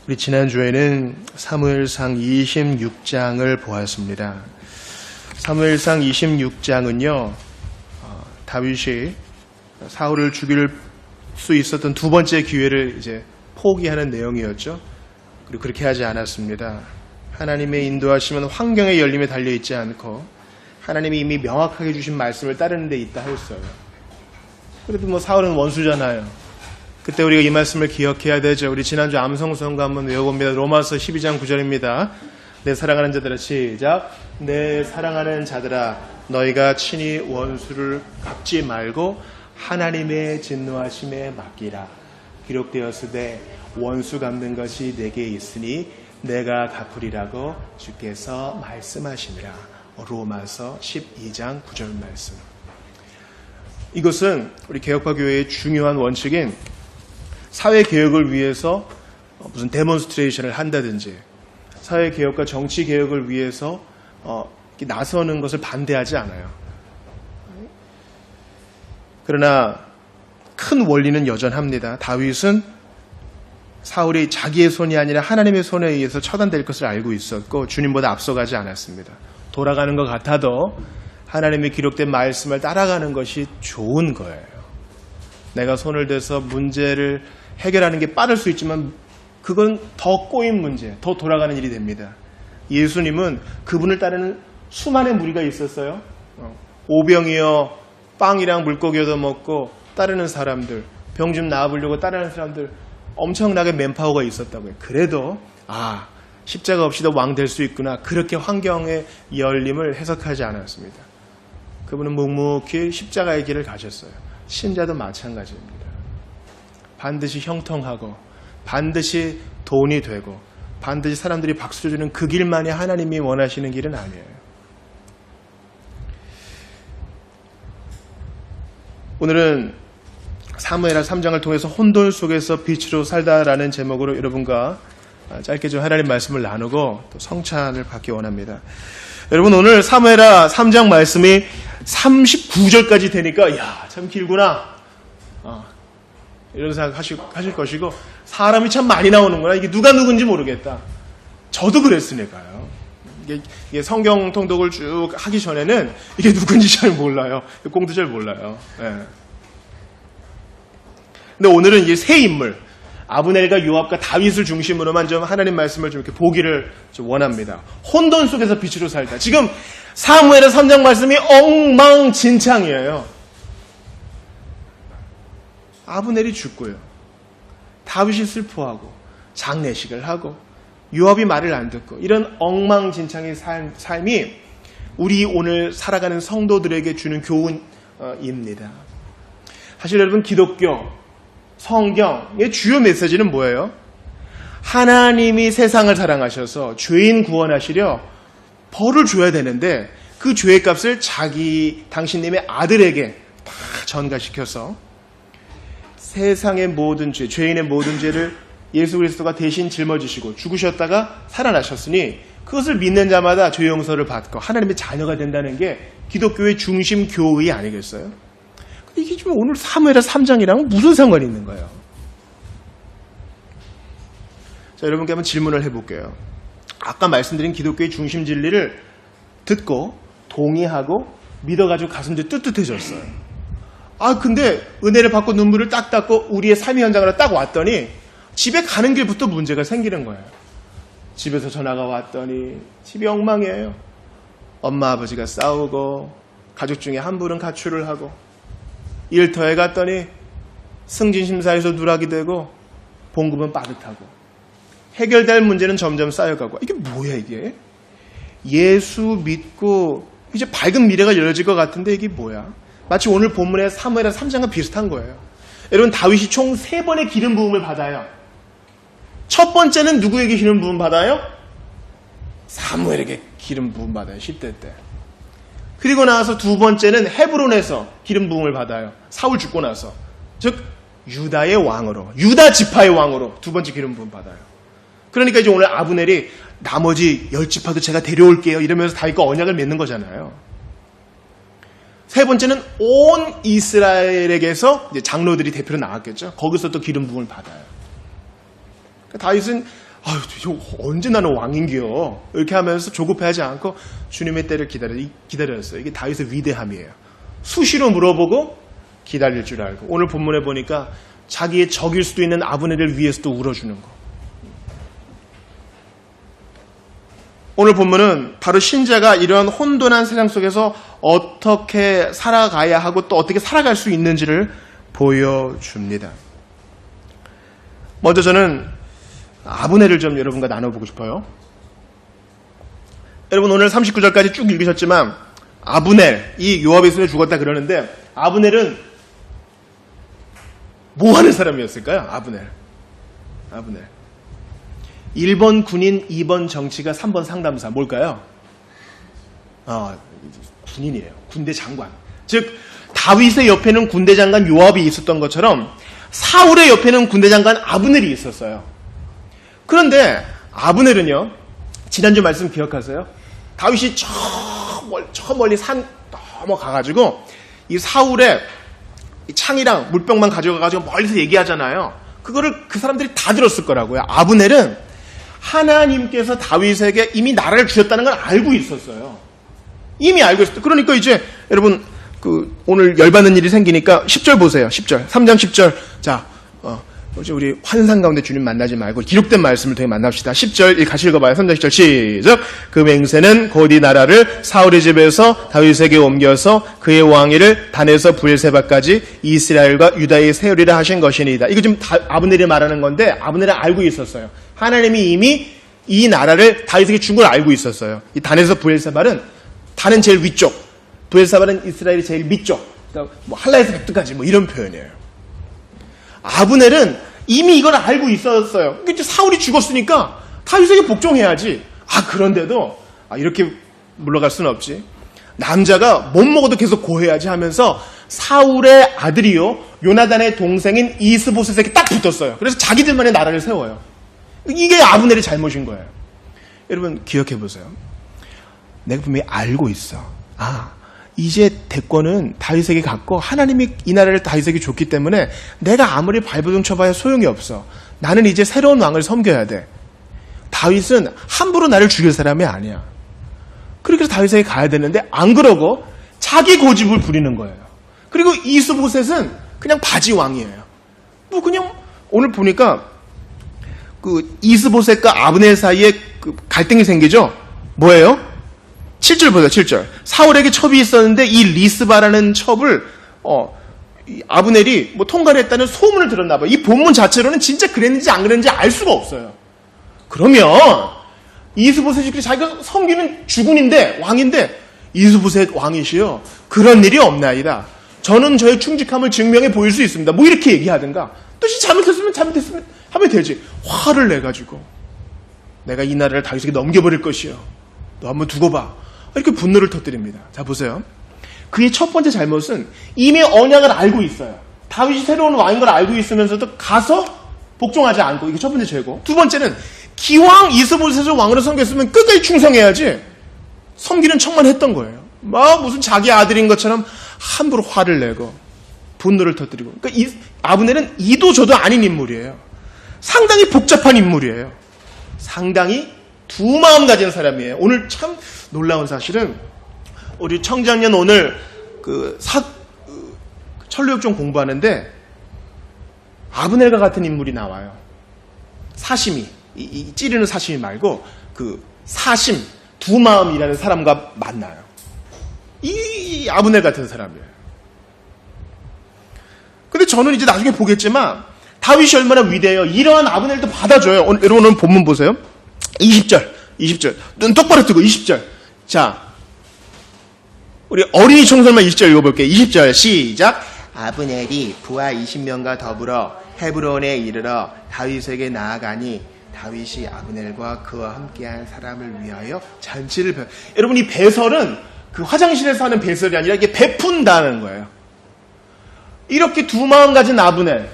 우리 지난주에는 사무엘상 26장을 보았습니다. 사무엘상 26장은요, 다윗이 사울을 죽일 수 있었던 두 번째 기회를 이제 포기하는 내용이었죠. 그리고 그렇게 하지 않았습니다. 하나님의 인도하심은 환경의 열림에 달려있지 않고 하나님이 이미 명확하게 주신 말씀을 따르는 데 있다 했어요. 그래도 사울은 원수잖아요. 그때 우리가 이 말씀을 기억해야 되죠. 우리 지난주 암송선거 한번 외워봅니다. 로마서 12장 9절입니다. 내 사랑하는 자들아, 시작. 내 사랑하는 자들아, 너희가 친히 원수를 갚지 말고 하나님의 진노하심에 맡기라. 기록되었으되 원수 갚는 것이 내게 있으니 내가 갚으리라고 주께서 말씀하시니라. 로마서 12장 9절 말씀. 이것은 우리 개혁파 교회의 중요한 원칙인 사회개혁을 위해서 무슨 데몬스트레이션을 한다든지 사회개혁과 정치개혁을 위해서 나서는 것을 반대하지 않아요. 그러나 큰 원리는 여전합니다. 다윗은 사울이 자기의 손이 아니라 하나님의 손에 의해서 처단될 것을 알고 있었고 주님보다 앞서가지 않았습니다. 돌아가는 것 같아도 하나님의 기록된 말씀을 따라가는 것이 좋은 거예요. 내가 손을 대서 문제를 해결하는 게 빠를 수 있지만 그건 더 꼬인 문제, 더 돌아가는 일이 됩니다. 예수님은 그분을 따르는 수많은 무리가 있었어요. 오병이어 빵이랑 물고기 얻어먹고 따르는 사람들, 병 좀 나아보려고 따르는 사람들 엄청나게 맨파워가 있었다고요. 그래도 십자가 없이도 왕 될 수 있구나. 그렇게 환경의 열림을 해석하지 않았습니다. 그분은 묵묵히 십자가의 길을 가셨어요. 신자도 마찬가지입니다. 반드시 형통하고 반드시 돈이 되고 반드시 사람들이 박수를 주는 그 길만이 하나님이 원하시는 길은 아니에요. 오늘은 사무엘하 3장을 통해서 혼돈 속에서 빛으로 살다라는 제목으로 여러분과 짧게 좀 하나님 말씀을 나누고 또 성찬을 받기 원합니다. 여러분, 오늘 사무엘하 3장 말씀이 39절까지 되니까 참 길구나 이런 생각 하실 것이고, 사람이 참 많이 나오는구나, 이게 누가 누군지 모르겠다. 저도 그랬으니까요. 이게 성경 통독을 쭉 하기 전에는 이게 누군지 잘 몰라요. 공도 잘 몰라요. 네. 근데 오늘은 이제 새 인물, 아브넬과 요압과 다윗을 중심으로만 좀 하나님 말씀을 좀 이렇게 보기를 좀 원합니다. 혼돈 속에서 빛으로 살다. 지금 사무엘하 3장 말씀이 엉망진창이에요. 아브넬이 죽고요. 다윗이 슬퍼하고 장례식을 하고 요압이 말을 안 듣고 이런 엉망진창의 삶이 우리 오늘 살아가는 성도들에게 주는 교훈입니다. 사실 여러분, 기독교, 성경의 주요 메시지는 뭐예요? 하나님이 세상을 사랑하셔서 죄인 구원하시려 벌을 줘야 되는데 그 죄의 값을 당신님의 아들에게 다 전가시켜서 세상의 모든 죄, 죄인의 모든 죄를 예수 그리스도가 대신 짊어지시고 죽으셨다가 살아나셨으니 그것을 믿는 자마다 죄 용서를 받고 하나님의 자녀가 된다는 게 기독교의 중심 교의 아니겠어요? 근데 이게 좀 오늘 사무엘하 3장이랑 무슨 상관이 있는 거예요? 자, 여러분께 한번 질문을 해볼게요. 아까 말씀드린 기독교의 중심 진리를 듣고 동의하고 믿어가지고 가슴도 뜨뜻해졌어요. 근데 은혜를 받고 눈물을 딱 닦고 우리의 삶의 현장으로 딱 왔더니 집에 가는 길부터 문제가 생기는 거예요. 집에서 전화가 왔더니 집이 엉망이에요. 엄마 아버지가 싸우고 가족 중에 한 분은 가출을 하고 일터에 갔더니 승진심사에서 누락이 되고 봉급은 빠듯하고 해결될 문제는 점점 쌓여가고, 이게 뭐야 이게? 예수 믿고 이제 밝은 미래가 열려질 것 같은데 이게 뭐야? 마치 오늘 본문의 사무엘하 3장과 비슷한 거예요. 여러분, 다윗이 총 3번의 기름 부음을 받아요. 첫 번째는 누구에게 기름 부음 받아요? 사무엘에게 기름 부음 받아요. 10대 때. 그리고 나서 두 번째는 헤브론에서 기름 부음을 받아요. 사울 죽고 나서. 즉 유다의 왕으로, 유다 지파의 왕으로 두 번째 기름 부음 받아요. 그러니까 이제 오늘 아브넬이 나머지 10지파도 제가 데려올게요 이러면서 다윗과 언약을 맺는 거잖아요. 세 번째는 온 이스라엘에게서 이제 장로들이 대표로 나왔겠죠. 거기서 또 기름 부음을 받아요. 그러니까 다윗은 아유, 언제 나는 왕인겨? 이렇게 하면서 조급해하지 않고 주님의 때를 기다렸어요. 이게 다윗의 위대함이에요. 수시로 물어보고 기다릴 줄 알고. 오늘 본문에 보니까 자기의 적일 수도 있는 아브넬을 위해서도 울어주는 거. 오늘 본문은 바로 신자가 이러한 혼돈한 세상 속에서 어떻게 살아가야 하고 또 어떻게 살아갈 수 있는지를 보여줍니다. 먼저 저는 아브넬을 좀 여러분과 나눠보고 싶어요. 여러분 오늘 39절까지 쭉 읽으셨지만 아브넬, 이 요압의 손에 죽었다 그러는데 아브넬은 뭐 하는 사람이었을까요? 아브넬. 1번 군인, 2번 정치가, 3번 상담사. 뭘까요? 군인이에요. 군대 장관. 즉 다윗의 옆에는 군대 장관 요압이 있었던 것처럼 사울의 옆에는 군대 장관 아브넬이 있었어요. 그런데 아브넬은요, 지난주 말씀 기억하세요? 다윗이 저 멀리 산 넘어가가지고 이 사울의 창이랑 물병만 가져가가지고 멀리서 얘기하잖아요. 그거를 그 사람들이 다 들었을 거라고요. 아브넬은 하나님께서 다윗에게 이미 나라를 주셨다는 걸 알고 있었어요. 이미 알고 있었어요. 그러니까 이제 여러분 오늘 열받는 일이 생기니까 10절 보세요. 10절. 3장 10절. 자, 우리 환상 가운데 주님 만나지 말고 기록된 말씀을 통해 만납시다. 10절 같이 읽어봐요. 3장 10절 시작. 그 맹세는 곧 이 나라를 사울의 집에서 다윗에게 옮겨서 그의 왕위를 단에서 브엘세바까지 이스라엘과 유다에 세우리라 하신 것이니이다. 이거 지금 아브넬이 말하는 건데 아브넬은 알고 있었어요. 하나님이 이미 이 나라를 다윗에게 준 걸 알고 있었어요. 이 단에서 브엘세바는 단은 제일 위쪽, 브엘세바는 이스라엘이 제일 밑쪽. 그러니까 할라에서 백두까지 이런 표현이에요. 아브넬은 이미 이걸 알고 있었어요. 이제 사울이 죽었으니까 다윗에게 복종해야지. 그런데도 이렇게 물러갈 수는 없지. 남자가 못 먹어도 계속 고해야지 하면서 사울의 아들이요 요나단의 동생인 이스보셋에게 딱 붙었어요. 그래서 자기들만의 나라를 세워요. 이게 아브넬의 잘못인 거예요. 여러분 기억해 보세요. 내가 분명히 알고 있어. 이제 대권은 다윗에게 갔고 하나님이 이 나라를 다윗에게 줬기 때문에 내가 아무리 발버둥 쳐봐야 소용이 없어. 나는 이제 새로운 왕을 섬겨야 돼. 다윗은 함부로 나를 죽일 사람이 아니야. 그렇게 해서 다윗에게 가야 되는데 안 그러고 자기 고집을 부리는 거예요. 그리고 이스보셋은 그냥 바지 왕이에요. 그냥 오늘 보니까 이스보셋과 아브넬 사이에 갈등이 생기죠. 뭐예요? 7절 보세요. 7절. 사울에게 첩이 있었는데 이 리스바라는 첩을 아브넬이 통과를 했다는 소문을 들었나 봐요. 이 본문 자체로는 진짜 그랬는지 안 그랬는지 알 수가 없어요. 그러면 이스보셋이 자기가 섬기는 주군인데 왕인데 이스보셋 왕이시여 그런 일이 없나이다. 저는 저의 충직함을 증명해 보일 수 있습니다. 이렇게 얘기하든가. 뜻이 잘못했으면 하면 되지. 화를 내가지고 내가 이 나라를 다윗에게 넘겨버릴 것이요. 너 한번 두고 봐. 이렇게 분노를 터뜨립니다. 자 보세요. 그의 첫 번째 잘못은 이미 언약을 알고 있어요. 다윗이 새로운 왕인 걸 알고 있으면서도 가서 복종하지 않고 이게 첫 번째 죄고. 두 번째는 기왕 이스보셋을 왕으로 섬겼으면 끝까지 충성해야지. 섬기는 척만 했던 거예요. 무슨 자기 아들인 것처럼 함부로 화를 내고 분노를 터뜨리고. 그러니까 아브넬은 이도 저도 아닌 인물이에요. 상당히 복잡한 인물이에요. 상당히 두 마음 가진 사람이에요. 오늘 참 놀라운 사실은 우리 청장년 오늘 천루역정 공부하는데 아브넬과 같은 인물이 나와요. 사심이 이 찌르는 사심이 말고 사심 두 마음이라는 사람과 만나요. 이 아브넬 같은 사람이에요. 근데 저는 이제 나중에 보겠지만 다윗이 얼마나 위대해요. 이러한 아브넬도 받아줘요. 여러분 오늘 본문 보세요. 20절. 눈 똑바로 뜨고 20절. 자, 우리 어린이 청설만 20절 읽어볼게요. 20절 시작. 아브넬이 부하 20명과 더불어 헤브론에 이르러 다윗에게 나아가니 다윗이 아브넬과 그와 함께한 사람을 위하여 잔치를 여러분 이 배설은 화장실에서 하는 배설이 아니라 이게 베푼다는 거예요. 이렇게 두 마음 가진 아브넬,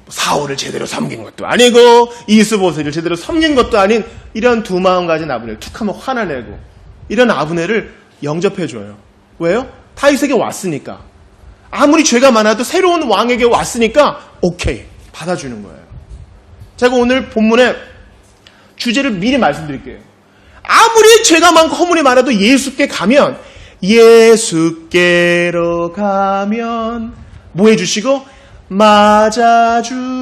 사울을 제대로 섬긴 것도 아니고 이스보셋을 제대로 섬긴 것도 아닌 이런 두 마음 가진 아브넬, 툭하면 화나 내고 이런 아브넬을 영접해줘요. 왜요? 다윗에게 왔으니까. 아무리 죄가 많아도 새로운 왕에게 왔으니까 오케이 받아주는 거예요. 제가 오늘 본문에 주제를 미리 말씀드릴게요. 아무리 죄가 많고 허물이 많아도 예수께 가면, 예수께로 가면 뭐 해주시고?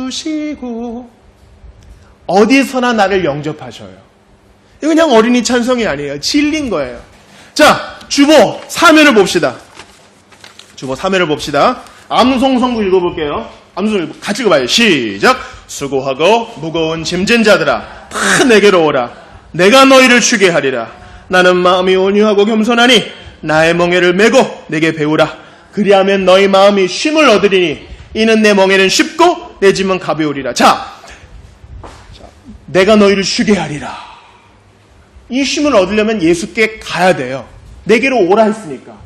맞아주시고 어디서나 나를 영접하셔요. 이거 그냥 어린이 찬송이 아니에요. 진리인 거예요. 자, 주보 3회를 봅시다. 주보 3회를 봅시다. 암송성구 읽어볼게요. 암송 같이 읽어봐요. 시작. 수고하고 무거운 짐진 자들아 다 내게로 오라. 내가 너희를 쉬게 하리라. 나는 마음이 온유하고 겸손하니 나의 멍에를 메고 내게 배우라. 그리하면 너희 마음이 쉼을 얻으리니 이는 내 멍에는 쉽고 내 짐은 가벼우리라. 자, 내가 너희를 쉬게 하리라. 이 쉼을 얻으려면 예수께 가야 돼요. 내게로 오라 했으니까.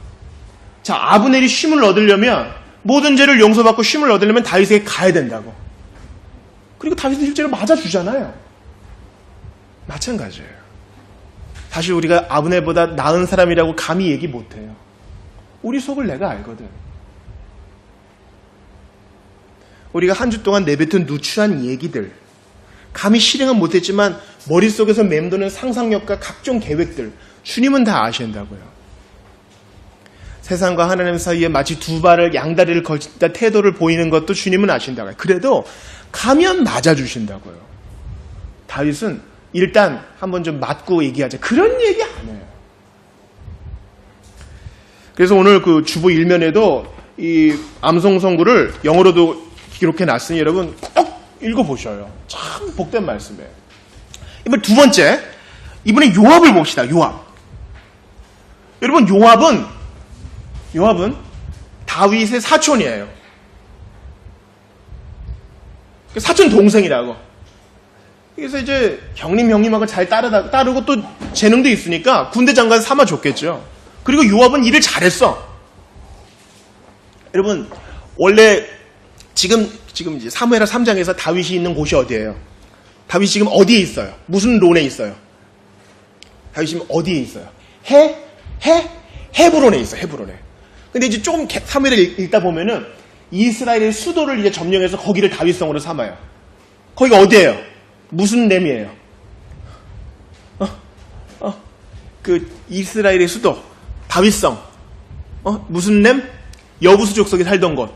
자, 아브넬이 쉼을 얻으려면, 모든 죄를 용서받고 쉼을 얻으려면 다윗에게 가야 된다고. 그리고 다윗은 실제로 맞아주잖아요. 마찬가지예요. 사실 우리가 아브넬보다 나은 사람이라고 감히 얘기 못해요. 우리 속을 내가 알거든. 우리가 한 주 동안 내뱉은 누추한 얘기들, 감히 실행은 못했지만 머릿속에서 맴도는 상상력과 각종 계획들, 주님은 다 아신다고요. 세상과 하나님 사이에 마치 두 발을 양다리를 걸친다 태도를 보이는 것도 주님은 아신다고요. 그래도 가면 맞아주신다고요. 다윗은 일단 한번 좀 맞고 얘기하자. 그런 얘기 안 해요. 그래서 오늘 그 주보 1면에도 이 암송성구를 영어로도 기록해 놨으니 여러분 꼭 읽어보셔요. 참 복된 말씀이에요. 이번 두 번째, 이번에 요압을 봅시다. 요압. 여러분 요압은 다윗의 사촌이에요. 사촌 동생이라고. 그래서 이제 형님하고 잘 따르고 또 재능도 있으니까 군대 장관 삼아줬겠죠. 그리고 요압은 일을 잘했어. 여러분 원래 지금 이제 사무엘하 3장에서 다윗이 있는 곳이 어디예요? 다윗이 지금 어디에 있어요? 무슨 론에 있어요? 다윗이 지금 어디에 있어요? 헤브론에 있어요. 헤브론에. 근데 이제 조금 사무엘을 읽다 보면은 이스라엘의 수도를 이제 점령해서 거기를 다윗성으로 삼아요. 거기가 어디예요? 무슨 렘이에요? 그 이스라엘의 수도 다윗성. 무슨 렘? 여부수 족속이 살던 곳.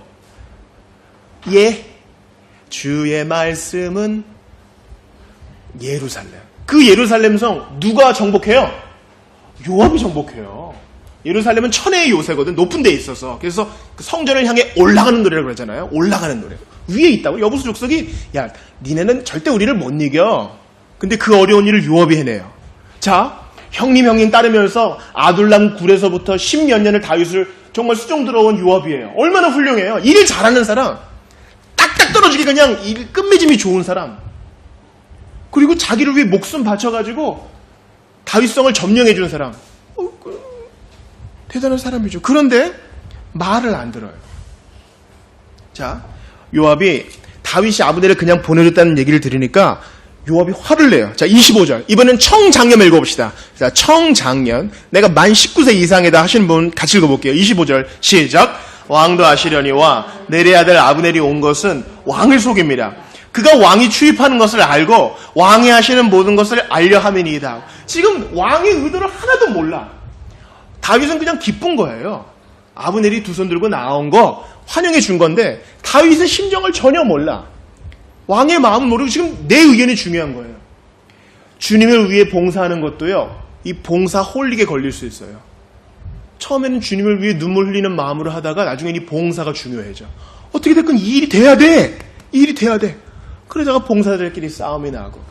주의 말씀은 예루살렘. 그 예루살렘 성 누가 정복해요? 요압이 정복해요. 예루살렘은 천혜의 요새거든. 높은 데에 있어서. 그래서 그 성전을 향해 올라가는 노래라고 그러잖아요. 올라가는 노래. 위에 있다고. 여부수 족속이 야 니네는 절대 우리를 못 이겨. 근데 그 어려운 일을 요압이 해내요. 자, 형님 따르면서 아둘람 굴에서부터 10몇 년을 다윗을 정말 수종 들어온 요압이에요. 얼마나 훌륭해요. 일을 잘하는 사람. 딱딱 떨어지게 그냥 일 끝맺음이 좋은 사람. 그리고 자기를 위해 목숨 바쳐가지고 다윗성을 점령해 준 사람. 대단한 사람이죠. 그런데 말을 안 들어요. 자, 요압이 다윗이 아브넬을 그냥 보내줬다는 얘기를 들으니까 요압이 화를 내요. 자, 25절. 이번엔 청장년 읽어봅시다. 자, 청장년. 내가 만 19세 이상이다 하시는 분 같이 읽어볼게요. 25절 시작. 왕도 아시려니와 내레 아들 아브넬이 온 것은 왕을 속입니다. 그가 왕이 출입하는 것을 알고 왕이 하시는 모든 것을 알려 함이니이다. 지금 왕의 의도를 하나도 몰라. 다윗은 그냥 기쁜 거예요. 아브넬이 두 손 들고 나온 거 환영해 준 건데 다윗의 심정을 전혀 몰라. 왕의 마음을 모르고 지금 내 의견이 중요한 거예요. 주님을 위해 봉사하는 것도요. 이 봉사 홀릭에 걸릴 수 있어요. 처음에는 주님을 위해 눈물 흘리는 마음으로 하다가 나중엔 이 봉사가 중요해져. 어떻게 됐건 이 일이 돼야 돼. 이 일이 돼야 돼. 그러다가 봉사자들끼리 싸움이 나고.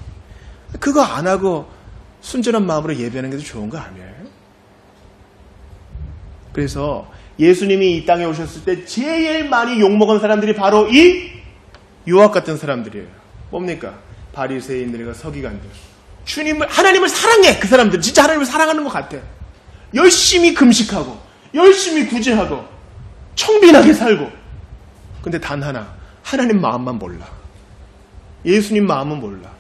그거 안 하고 순전한 마음으로 예배하는 게 더 좋은 거 아니에요? 그래서 예수님이 이 땅에 오셨을 때 제일 많이 욕먹은 사람들이 바로 이 요압 같은 사람들이에요. 뭡니까? 바리새인들과 서기관들. 주님을, 하나님을 사랑해. 그 사람들 진짜 하나님을 사랑하는 것 같아. 열심히 금식하고 열심히 구제하고 청빈하게 살고. 근데 단 하나, 하나님 마음만 몰라. 예수님 마음은 몰라.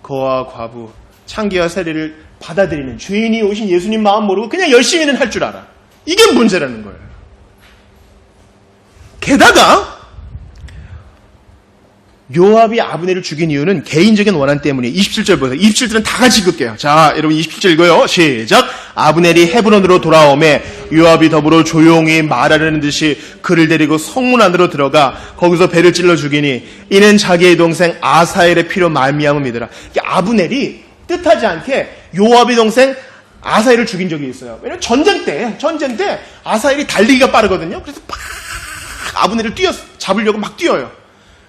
거와 과부, 창기와 세리를 받아들이는 죄인이 오신 예수님 마음 모르고 그냥 열심히는 할 줄 알아. 이게 문제라는 거예요. 게다가 요압이 아브넬을 죽인 이유는 개인적인 원한 때문이에요. 27절 보세요. 27절은 다 같이 읽을게요. 자, 여러분 27절 읽어요. 시작. 아브넬이 헤브론으로 돌아오매 요압이 더불어 조용히 말하려는 듯이 그를 데리고 성문 안으로 들어가 거기서 배를 찔러 죽이니 이는 자기의 동생 아사엘의 피로 말미암음이더라. 아브넬이 뜻하지 않게 요압의 동생 아사엘을 죽인 적이 있어요. 왜냐면 전쟁 때 아사엘이 달리기가 빠르거든요. 그래서 막 아브넬을 잡으려고 막 뛰어요.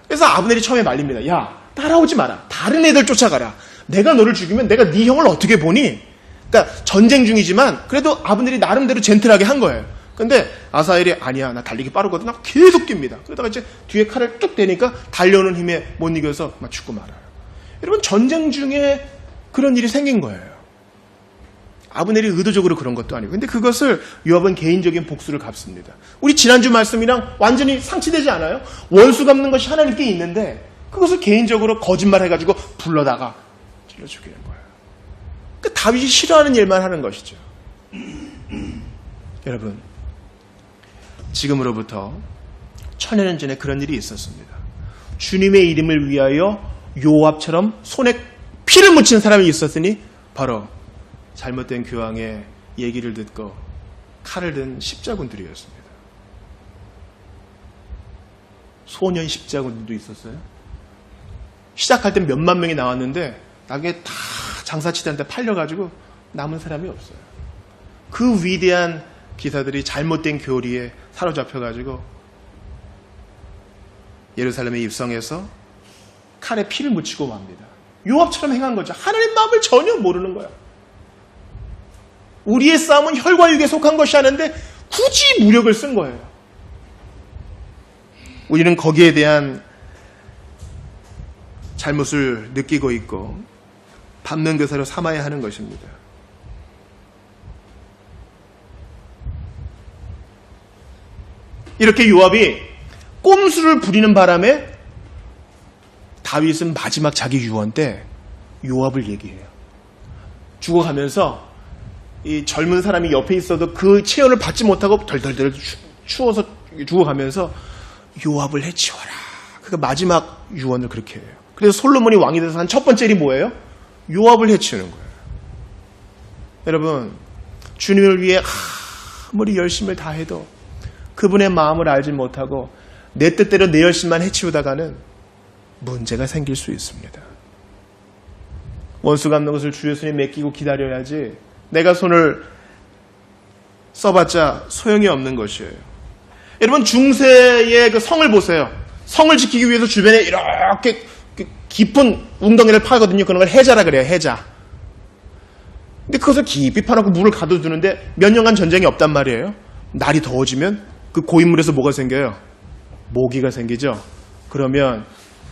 그래서 아브넬이 처음에 말립니다. 야, 따라오지 마라. 다른 애들 쫓아가라. 내가 너를 죽이면 내가 네 형을 어떻게 보니? 그러니까 전쟁 중이지만 그래도 아브넬이 나름대로 젠틀하게 한 거예요. 근데 아사엘이 아니야, 나 달리기 빠르거든 하고 계속 뜁니다. 그러다가 이제 뒤에 칼을 뚝 대니까 달려오는 힘에 못 이겨서 막 죽고 말아요. 여러분, 전쟁 중에 그런 일이 생긴 거예요. 아브넬이 의도적으로 그런 것도 아니고. 근데 그것을 요압은 개인적인 복수를 갚습니다. 우리 지난주 말씀이랑 완전히 상치되지 않아요? 원수 갚는 것이 하나님께 있는데 그것을 개인적으로 거짓말해가지고 불러다가 찔러 죽이는 거예요. 그 다윗이 싫어하는 일만 하는 것이죠. 여러분, 지금으로부터 1000년 전에 그런 일이 있었습니다. 주님의 이름을 위하여 요압처럼 손에 피를 묻힌 사람이 있었으니 바로 잘못된 교황의 얘기를 듣고 칼을 든 십자군들이었습니다. 소년 십자군들도 있었어요. 시작할 때 몇만 명이 나왔는데 나중에 다 장사치단한테 팔려가지고 남은 사람이 없어요. 그 위대한 기사들이 잘못된 교리에 사로잡혀가지고 예루살렘에 입성해서 칼에 피를 묻히고 맙니다. 요압처럼 행한 거죠. 하나님 마음을 전혀 모르는 거야. 우리의 싸움은 혈과 육에 속한 것이 아닌데 굳이 무력을 쓴 거예요. 우리는 거기에 대한 잘못을 느끼고 있고 반면교사로 삼아야 하는 것입니다. 이렇게 요압이 꼼수를 부리는 바람에 다윗은 마지막 자기 유언 때 요압을 얘기해요. 죽어가면서 이 젊은 사람이 옆에 있어도 그 체온을 받지 못하고 덜덜덜 추워서 죽어가면서 요압을 해치워라. 그 마지막 유언을 그렇게 해요. 그래서 솔로몬이 왕이 돼서 한 첫 번째 일이 뭐예요? 요압을 해치우는 거예요. 여러분, 주님을 위해 아무리 열심을 다해도 그분의 마음을 알지 못하고 내 뜻대로 내 열심만 해치우다가는 문제가 생길 수 있습니다. 원수 갚는 것을 주 예수님 맡기고 기다려야지 내가 손을 써봤자 소용이 없는 것이에요. 여러분, 중세의 그 성을 보세요. 성을 지키기 위해서 주변에 이렇게 깊은 웅덩이를 파거든요. 그런 걸 해자라 그래요. 해자. 근데 그것을 깊이 파놓고 물을 가둬두는데 몇 년간 전쟁이 없단 말이에요. 날이 더워지면 그 고인물에서 뭐가 생겨요? 모기가 생기죠. 그러면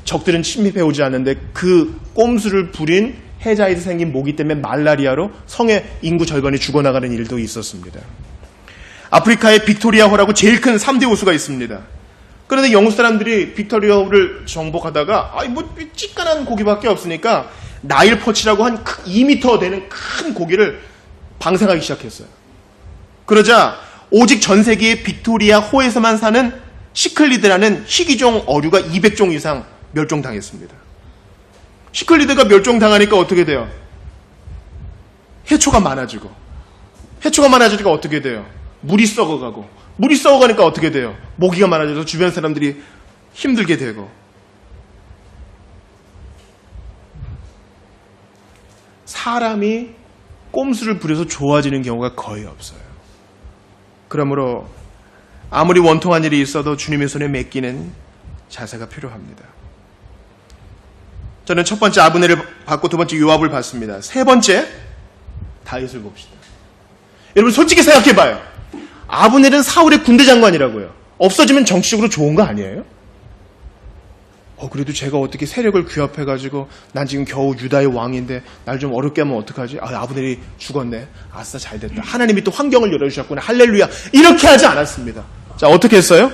적들은 침입해 오지 않는데 그 꼼수를 부린 해자에서 생긴 모기 때문에 말라리아로 성의 인구 절반이 죽어나가는 일도 있었습니다. 아프리카에 빅토리아호라고 제일 큰 3대 호수가 있습니다. 그런데 영국 사람들이 빅토리아호를 정복하다가 찌깐한 고기밖에 없으니까 나일 퍼치라고 한 2m 되는 큰 고기를 방생하기 시작했어요. 그러자 오직 전 세계의 빅토리아호에서만 사는 시클리드라는 희귀종 어류가 200종 이상 멸종당했습니다. 시클리드가 멸종당하니까 어떻게 돼요? 해초가 많아지고, 해초가 많아지니까 어떻게 돼요? 물이 썩어가고, 물이 썩어가니까 어떻게 돼요? 모기가 많아져서 주변 사람들이 힘들게 되고. 사람이 꼼수를 부려서 좋아지는 경우가 거의 없어요. 그러므로 아무리 원통한 일이 있어도 주님의 손에 맡기는 자세가 필요합니다. 저는 첫 번째 아브넬을 봤고 두 번째 요압을 봤습니다. 세 번째 다윗을 봅시다. 여러분, 솔직히 생각해봐요. 아브넬은 사울의 군대 장관이라고요. 없어지면 정치적으로 좋은 거 아니에요? 그래도 제가 어떻게 세력을 규합해가지고 난 지금 겨우 유다의 왕인데 날 좀 어렵게 하면 어떡하지? 아브넬이 죽었네. 아싸, 잘됐다. 하나님이 또 환경을 열어주셨구나. 할렐루야. 이렇게 하지 않았습니다. 자, 어떻게 했어요?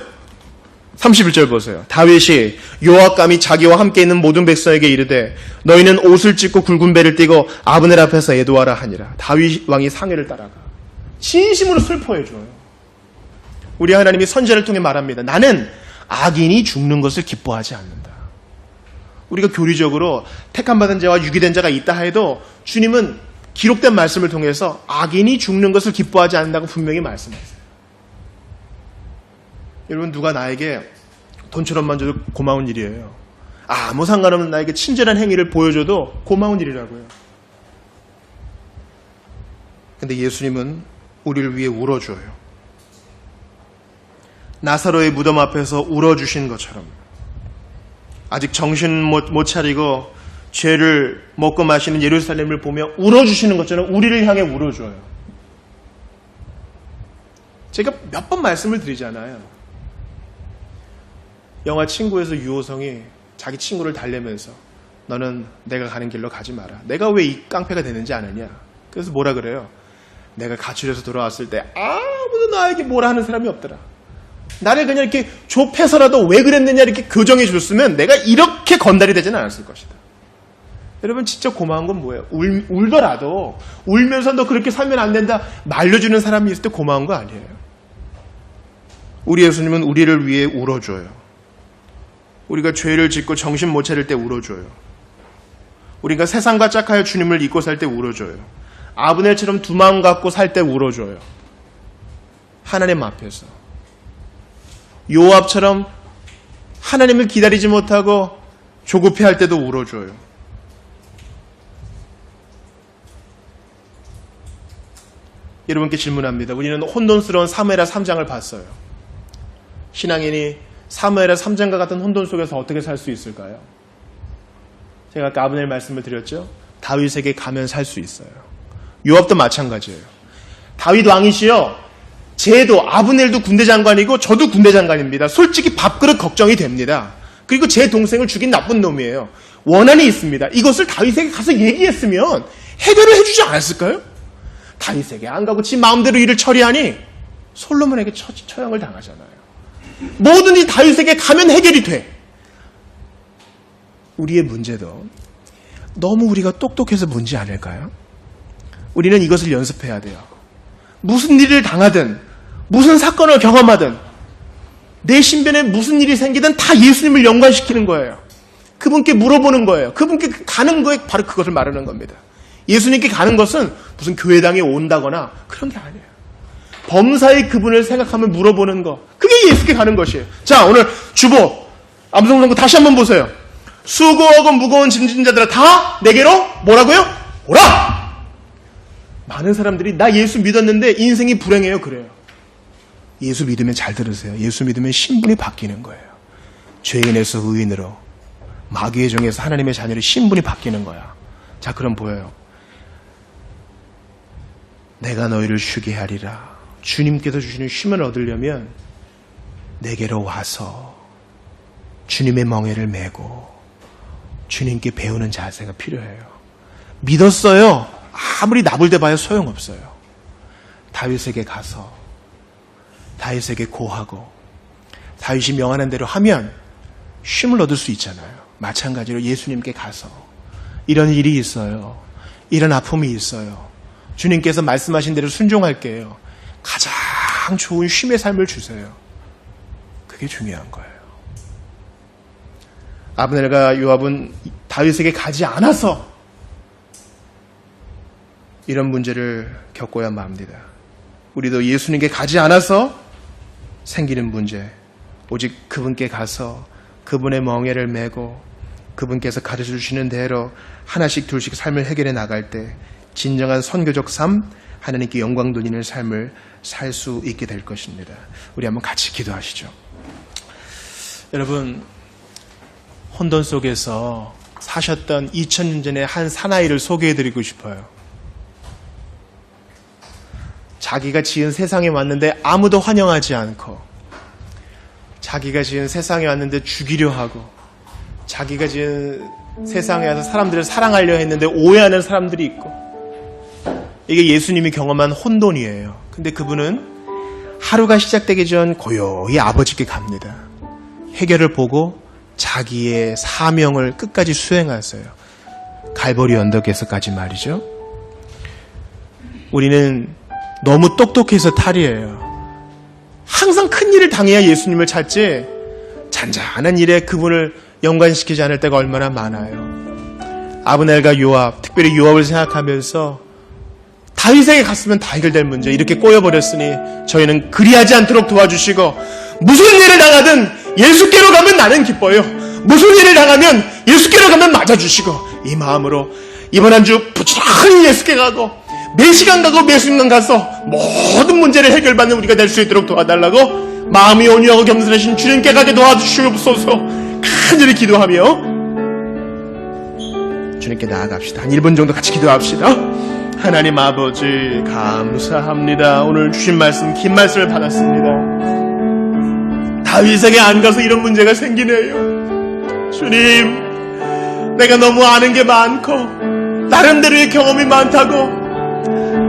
31절 보세요. 다윗이 요압감이 자기와 함께 있는 모든 백성에게 이르되 너희는 옷을 찢고 굵은 배를 띠고 아브넬 앞에서 애도하라 하니라. 다윗 왕이 상회를 따라가. 진심으로 슬퍼해줘요. 우리 하나님이 선지자를 통해 말합니다. 나는 악인이 죽는 것을 기뻐하지 않는다. 우리가 교리적으로 택함받은 자와 유기된 자가 있다 해도 주님은 기록된 말씀을 통해서 악인이 죽는 것을 기뻐하지 않는다고 분명히 말씀하세요. 여러분, 누가 나에게 돈처럼만 줘도 고마운 일이에요. 아무 상관없는 나에게 친절한 행위를 보여줘도 고마운 일이라고요. 근데 예수님은 우리를 위해 울어줘요. 나사로의 무덤 앞에서 울어주신 것처럼 아직 정신 못 차리고 죄를 먹고 마시는 예루살렘을 보며 울어주시는 것처럼 우리를 향해 울어줘요. 제가 몇 번 말씀을 드리잖아요. 영화 친구에서 유호성이 자기 친구를 달래면서 너는 내가 가는 길로 가지 마라. 내가 왜 이 깡패가 되는지 아느냐. 그래서 뭐라 그래요? 내가 가출해서 돌아왔을 때 아무도 나에게 뭐라 하는 사람이 없더라. 나를 그냥 이렇게 좁혀서라도 왜 그랬느냐 이렇게 교정해 줬으면 내가 이렇게 건달이 되지는 않았을 것이다. 여러분, 진짜 고마운 건 뭐예요? 울더라도 울면서 너 그렇게 살면 안 된다 말려주는 사람이 있을 때 고마운 거 아니에요. 우리 예수님은 우리를 위해 울어줘요. 우리가 죄를 짓고 정신 못 차릴 때 울어줘요. 우리가 세상과 짝하여 주님을 잊고 살 때 울어줘요. 아브넬처럼 두 마음 갖고 살 때 울어줘요. 하나님 앞에서. 요압처럼 하나님을 기다리지 못하고 조급해할 때도 울어줘요. 여러분께 질문합니다. 우리는 혼돈스러운 사무엘하 3장을 봤어요. 신앙인이 사무엘하 3장과 같은 혼돈 속에서 어떻게 살 수 있을까요? 제가 아까 아브넬 말씀을 드렸죠. 다윗에게 가면 살 수 있어요. 요압도 마찬가지예요. 다윗 왕이시여, 쟤도 아브넬도 군대 장관이고 저도 군대 장관입니다. 솔직히 밥그릇 걱정이 됩니다. 그리고 제 동생을 죽인 나쁜 놈이에요. 원한이 있습니다. 이것을 다윗에게 가서 얘기했으면 해결을 해주지 않았을까요? 다윗에게 안 가고 지 마음대로 일을 처리하니 솔로몬에게 처형을 당하잖아요. 뭐든지 다윗에게 가면 해결이 돼. 우리의 문제도 너무 우리가 똑똑해서 문제 아닐까요? 우리는 이것을 연습해야 돼요. 무슨 일을 당하든 무슨 사건을 경험하든 내 신변에 무슨 일이 생기든 다 예수님을 연관시키는 거예요. 그분께 물어보는 거예요. 그분께 가는 거에 바로 그것을 말하는 겁니다. 예수님께 가는 것은 무슨 교회당에 온다거나 그런 게 아니에요. 범사의 그분을 생각하면 물어보는 거. 그게 예수께 가는 것이에요. 자, 오늘 주보 암송선고 다시 한번 보세요. 수고하고 무거운 짐진 자들아 다 내게로 뭐라고요? 오라! 많은 사람들이 나 예수 믿었는데 인생이 불행해요. 그래요. 예수 믿으면 잘 들으세요. 예수 믿으면 신분이 바뀌는 거예요. 죄인에서 의인으로, 마귀의 종에서 하나님의 자녀로 신분이 바뀌는 거야. 자, 그럼 보여요. 내가 너희를 쉬게 하리라. 주님께서 주시는 쉼을 얻으려면 내게로 와서 주님의 멍에를 메고 주님께 배우는 자세가 필요해요. 믿었어요. 아무리 나불대봐야 소용없어요. 다윗에게 가서 다윗에게 고하고 다윗이 명하는 대로 하면 쉼을 얻을 수 있잖아요. 마찬가지로 예수님께 가서 이런 일이 있어요. 이런 아픔이 있어요. 주님께서 말씀하신 대로 순종할게요. 가장 좋은 쉼의 삶을 주세요. 그게 중요한 거예요. 아브넬과 요압은 다윗에게 가지 않아서 이런 문제를 겪어야만 합니다. 우리도 예수님께 가지 않아서 생기는 문제, 오직 그분께 가서 그분의 멍에를 메고 그분께서 가르쳐 주시는 대로 하나씩 둘씩 삶을 해결해 나갈 때 진정한 선교적 삶, 하나님께 영광 돌리는 삶을 살 수 있게 될 것입니다. 우리 한번 같이 기도하시죠. 여러분, 혼돈 속에서 사셨던 2000년 전의 한 사나이를 소개해드리고 싶어요. 자기가 지은 세상에 왔는데 아무도 환영하지 않고, 자기가 지은 세상에 왔는데 죽이려 하고, 자기가 지은 세상에 와서 사람들을 사랑하려 했는데 오해하는 사람들이 있고, 이게 예수님이 경험한 혼돈이에요. 근데 그분은 하루가 시작되기 전 고요히 아버지께 갑니다. 해결을 보고 자기의 사명을 끝까지 수행하세요. 갈보리 언덕에서까지 말이죠. 우리는 너무 똑똑해서 탈이에요. 항상 큰 일을 당해야 예수님을 찾지, 잔잔한 일에 그분을 연관시키지 않을 때가 얼마나 많아요. 아브넬과 요압, 특별히 요압을 생각하면서 다윗에게 갔으면 다 해결될 문제 이렇게 꼬여버렸으니 저희는 그리하지 않도록 도와주시고, 무슨 일을 당하든 예수께로 가면 나는 기뻐요. 무슨 일을 당하면 예수께로 가면 맞아주시고, 이 마음으로 이번 한 주 부지런히 예수께 가고 매 시간 가고 매 순간 가서 모든 문제를 해결받는 우리가 될 수 있도록 도와달라고 마음이 온유하고 겸손하신 주님께 가게 도와주시옵소서 간절히 기도하며 주님께 나아갑시다. 한 1분 정도 같이 기도합시다. 하나님 아버지 감사합니다. 오늘 주신 말씀, 긴 말씀을 받았습니다. 다윗에게 안 가서 이런 문제가 생기네요. 주님, 내가 너무 아는 게 많고 나름대로의 경험이 많다고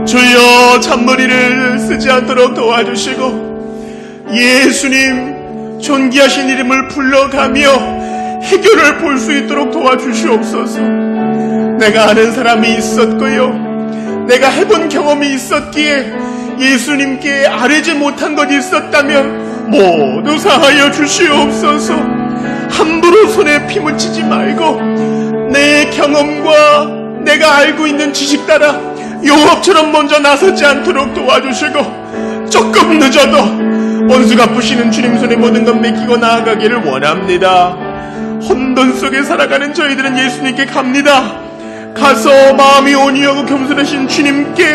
주여 잔머리를 쓰지 않도록 도와주시고 예수님 존귀하신 이름을 불러가며 해결을 볼 수 있도록 도와주시옵소서. 내가 아는 사람이 있었고요, 내가 해본 경험이 있었기에 예수님께 아뢰지 못한 것이 있었다면 모두 사하여 주시옵소서. 함부로 손에 피 묻히지 말고 내 경험과 내가 알고 있는 지식 따라 요압처럼 먼저 나서지 않도록 도와주시고, 조금 늦어도 원수 갚으시는 주님 손에 모든 것 맡기고 나아가기를 원합니다. 혼돈 속에 살아가는 저희들은 예수님께 갑니다. 가서 마음이 온유하고 겸손하신 주님께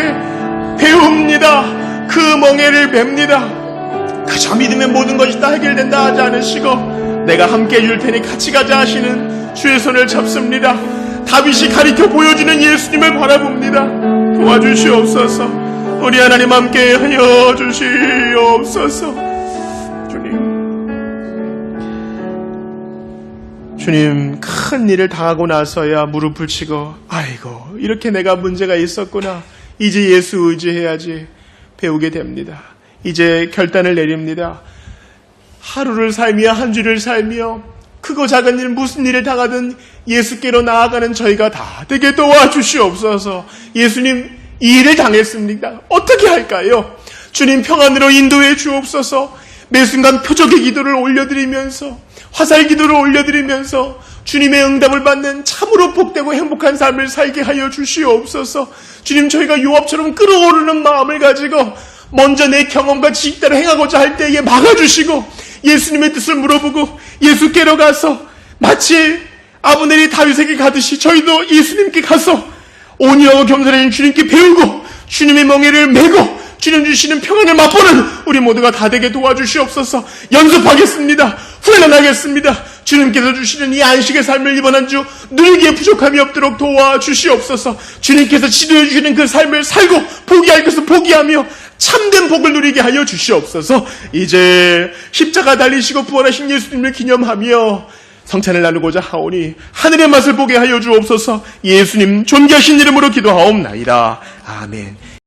배웁니다. 그 멍에를 뵙니다. 그저 믿으면 모든 것이 다 해결된다 하지 않으시고 내가 함께 해줄 테니 같이 가자 하시는 주의 손을 잡습니다. 다윗이 가리켜 보여주는 예수님을 바라봅니다. 도와주시옵소서. 우리 하나님 함께 하여 주시옵소서. 주님, 큰 일을 당하고 나서야 무릎을 치고 아이고 이렇게 내가 문제가 있었구나, 이제 예수 의지해야지 배우게 됩니다. 이제 결단을 내립니다. 하루를 살며 한 주를 살며 크고 작은 일 무슨 일을 당하든 예수께로 나아가는 저희가 다 되게 도와주시옵소서. 예수님, 이 일을 당했습니다. 어떻게 할까요? 주님, 평안으로 인도해 주옵소서. 매 순간 표적의 기도를 올려드리면서 화살 기도를 올려드리면서 주님의 응답을 받는 참으로 복되고 행복한 삶을 살게 하여 주시옵소서. 주님, 저희가 요압처럼 끓어오르는 마음을 가지고 먼저 내 경험과 지식대로 행하고자 할 때에 막아주시고 예수님의 뜻을 물어보고 예수께로 가서 마치 아브넬이 다윗에게 가듯이 저희도 예수님께 가서 온유하고 겸손한 주님께 배우고 주님의 멍에를 메고 주님 주시는 평안을 맛보는 우리 모두가 다 되게 도와주시옵소서. 연습하겠습니다. 훈련하겠습니다. 주님께서 주시는 이 안식의 삶을 이번 한 주 누리기에 부족함이 없도록 도와주시옵소서. 주님께서 지도해 주시는 그 삶을 살고 포기할 것을 포기하며 참된 복을 누리게 하여 주시옵소서. 이제 십자가 달리시고 부활하신 예수님을 기념하며 성찬을 나누고자 하오니 하늘의 맛을 보게 하여 주옵소서. 예수님 존귀하신 이름으로 기도하옵나이다. 아멘.